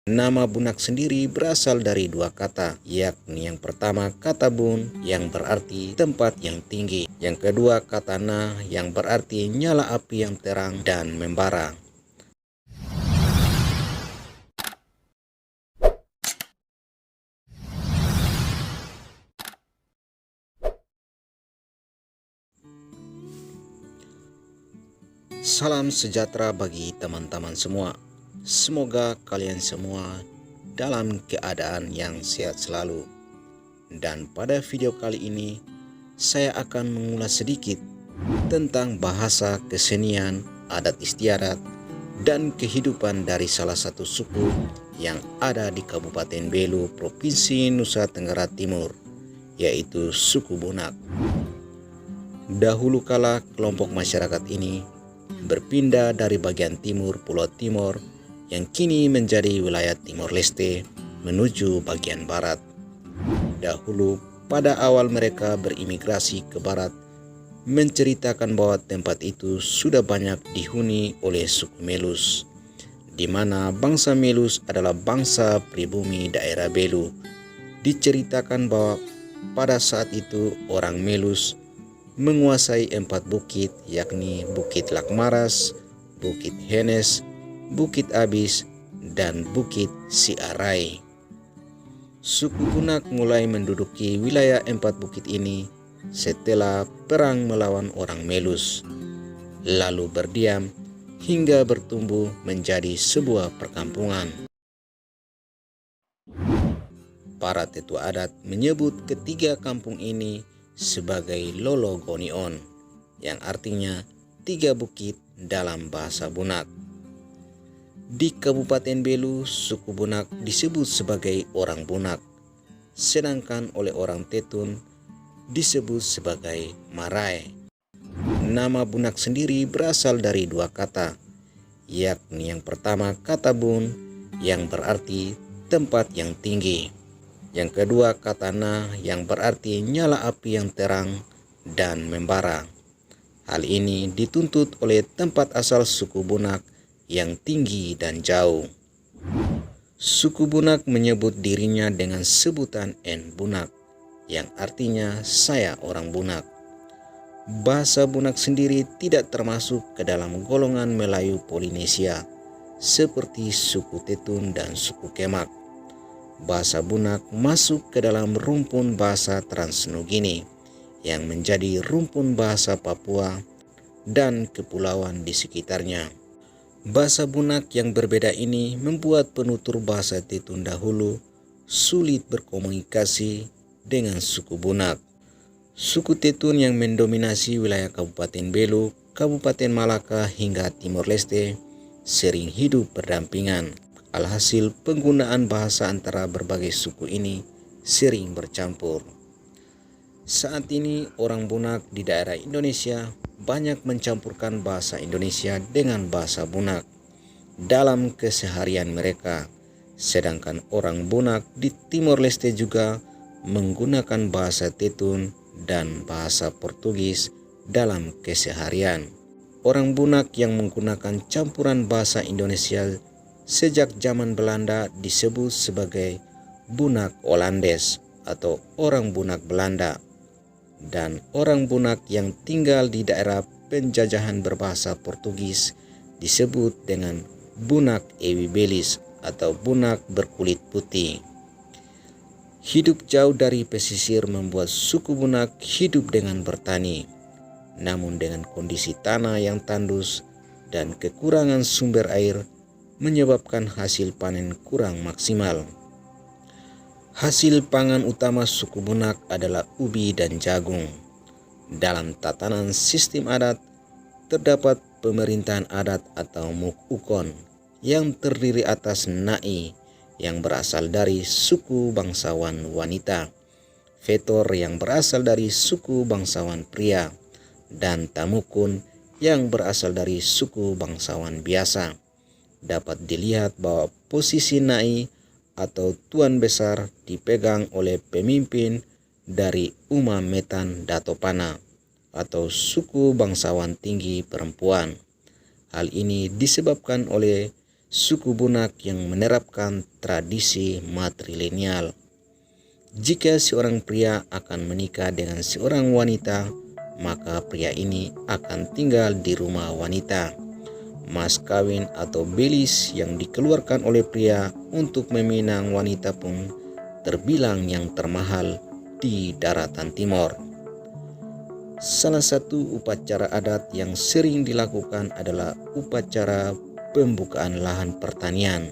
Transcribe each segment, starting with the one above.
Nama Bunak sendiri berasal dari dua kata, yakni yang pertama kata bun yang berarti tempat yang tinggi, yang kedua kata na yang berarti nyala api yang terang dan membara. Salam sejahtera bagi teman-teman semua. Semoga kalian semua dalam keadaan yang sehat selalu. Dan pada video kali ini, saya akan mengulas sedikit tentang bahasa, kesenian, adat istiadat, dan kehidupan dari salah satu suku yang ada di Kabupaten Belu, Provinsi Nusa Tenggara Timur, yaitu suku Bunak. Dahulu kala kelompok masyarakat ini berpindah dari bagian timur Pulau Timor yang kini menjadi wilayah Timor Leste menuju bagian barat. Dahulu pada awal mereka berimigrasi ke barat, menceritakan bahwa tempat itu sudah banyak dihuni oleh suku Melus, di mana bangsa Melus adalah bangsa pribumi daerah Belu. Diceritakan bahwa pada saat itu orang Melus menguasai 4 bukit, yakni Bukit Lakmaras, Bukit Henes, Bukit Abis, dan Bukit Siarai. Suku Bunak mulai menduduki wilayah 4 bukit ini setelah perang melawan orang Melus, lalu berdiam hingga bertumbuh menjadi sebuah perkampungan. Para tetua adat menyebut ketiga kampung ini sebagai Lolo Gonion, yang artinya 3 bukit dalam bahasa Bunak. Di Kabupaten Belu, suku Bunak disebut sebagai orang Bunak, sedangkan oleh orang Tetun disebut sebagai Marae. Nama Bunak sendiri berasal dari dua kata, yakni yang pertama kata bun yang berarti tempat yang tinggi, yang kedua kata na yang berarti nyala api yang terang dan membara. Hal ini dituntut oleh tempat asal suku Bunak yang tinggi dan jauh. Suku Bunak menyebut dirinya dengan sebutan En Bunak, yang artinya saya orang Bunak. Bahasa Bunak sendiri tidak termasuk ke dalam golongan Melayu Polinesia seperti suku Tetun dan suku Kemak. Bahasa Bunak masuk ke dalam rumpun bahasa Transnugini yang menjadi rumpun bahasa Papua dan kepulauan di sekitarnya. Bahasa Bunak yang berbeda ini membuat penutur bahasa Tetun dahulu sulit berkomunikasi dengan suku Bunak. Suku Tetun yang mendominasi wilayah Kabupaten Belu, Kabupaten Malaka hingga Timor Leste sering hidup berdampingan. Alhasil penggunaan bahasa antara berbagai suku ini sering bercampur. Saat ini orang Bunak di daerah Indonesia banyak mencampurkan bahasa Indonesia dengan bahasa Bunak dalam keseharian mereka, sedangkan orang Bunak di Timor Leste juga menggunakan bahasa Tetun dan bahasa Portugis dalam keseharian. Orang Bunak yang menggunakan campuran bahasa Indonesia sejak zaman Belanda disebut sebagai Bunak Olandes atau orang Bunak Belanda, dan orang Bunak yang tinggal di daerah penjajahan berbahasa Portugis disebut dengan Bunak Ewi Belis atau Bunak berkulit putih. Hidup jauh dari pesisir membuat suku Bunak hidup dengan bertani, namun dengan kondisi tanah yang tandus dan kekurangan sumber air menyebabkan hasil panen kurang maksimal. Hasil pangan utama suku Bunak adalah ubi dan jagung. Dalam tatanan sistem adat, terdapat pemerintahan adat atau Mukukon yang terdiri atas Nai yang berasal dari suku bangsawan wanita, Vetor yang berasal dari suku bangsawan pria, dan Tamukun yang berasal dari suku bangsawan biasa. Dapat dilihat bahwa posisi Nai atau Tuan Besar dipegang oleh pemimpin dari Uma Metan Datopana atau suku bangsawan tinggi perempuan. Hal ini disebabkan oleh suku Bunak yang menerapkan tradisi matrilineal. Jika seorang pria akan menikah dengan seorang wanita, maka pria ini akan tinggal di rumah wanita. Mas kawin atau belis yang dikeluarkan oleh pria untuk meminang wanita pun terbilang yang termahal di daratan timur. Salah satu upacara adat yang sering dilakukan adalah upacara pembukaan lahan pertanian.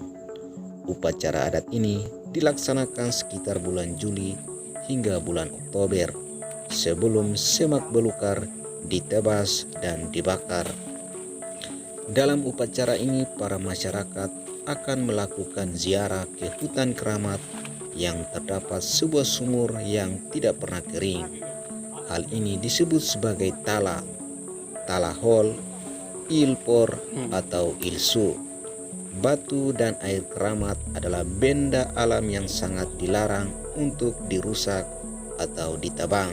Upacara adat ini dilaksanakan sekitar bulan Juli hingga bulan Oktober sebelum semak belukar ditebas dan dibakar. Dalam upacara ini, para masyarakat akan melakukan ziarah ke hutan keramat yang terdapat sebuah sumur yang tidak pernah kering. Hal ini disebut sebagai tala, talahol, ilpor, atau ilsu. Batu dan air keramat adalah benda alam yang sangat dilarang untuk dirusak atau ditebang.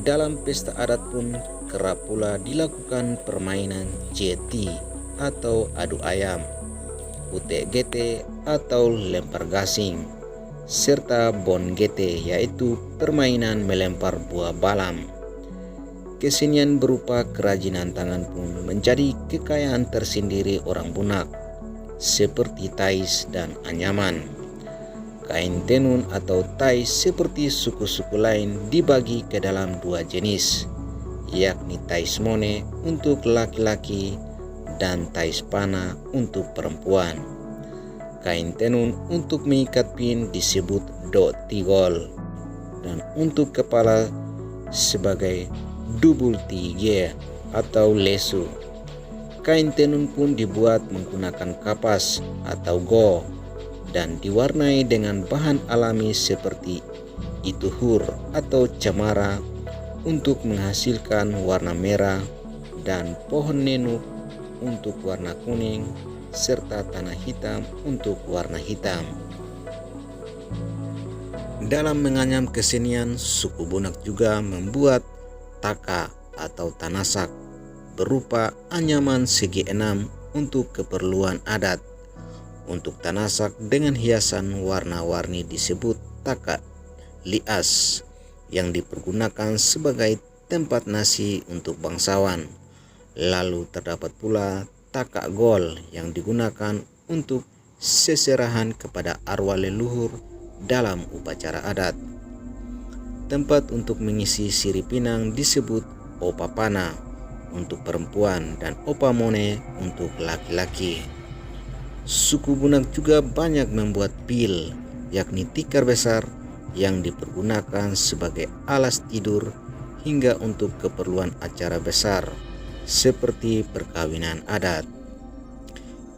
Dalam pesta adat pun kerap pula dilakukan permainan jeti atau adu ayam, utek gete atau lempar gasing, serta bon gete yaitu permainan melempar buah balam. Kesenian berupa kerajinan tangan pun menjadi kekayaan tersendiri orang Bunak, seperti tais dan anyaman. Kain tenun atau tais seperti suku-suku lain dibagi ke dalam dua jenis, yakni tais mone untuk laki-laki dan tais pana untuk perempuan. Kain tenun untuk mengikat pin disebut dot tigol, dan untuk kepala sebagai dubul tige atau lesu. Kain tenun pun dibuat menggunakan kapas atau go dan diwarnai dengan bahan alami seperti ituhur atau cemara untuk menghasilkan warna merah, dan pohon nenuk untuk warna kuning, serta tanah hitam untuk warna hitam. Dalam menganyam kesenian, suku Bunak juga membuat taka atau tanasak berupa anyaman segi enam untuk keperluan adat. Untuk tanasak dengan hiasan warna-warni disebut taka lias yang dipergunakan sebagai tempat nasi untuk bangsawan. Lalu terdapat pula taka gol yang digunakan untuk seserahan kepada arwah leluhur dalam upacara adat. Tempat untuk mengisi sirip pinang disebut opapana untuk perempuan dan opamone untuk laki-laki. Suku Bunak juga banyak membuat pil, yakni tikar besar yang dipergunakan sebagai alas tidur hingga untuk keperluan acara besar seperti perkawinan adat.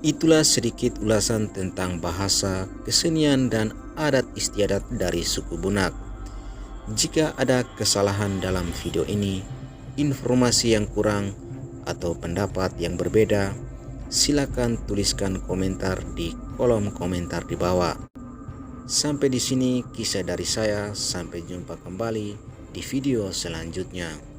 Itulah sedikit ulasan tentang bahasa, kesenian, dan adat istiadat dari suku Bunak. Jika ada kesalahan dalam video ini, informasi yang kurang, atau pendapat yang berbeda, silakan tuliskan komentar di kolom komentar di bawah. Sampai di sini kisah dari saya, sampai jumpa kembali di video selanjutnya.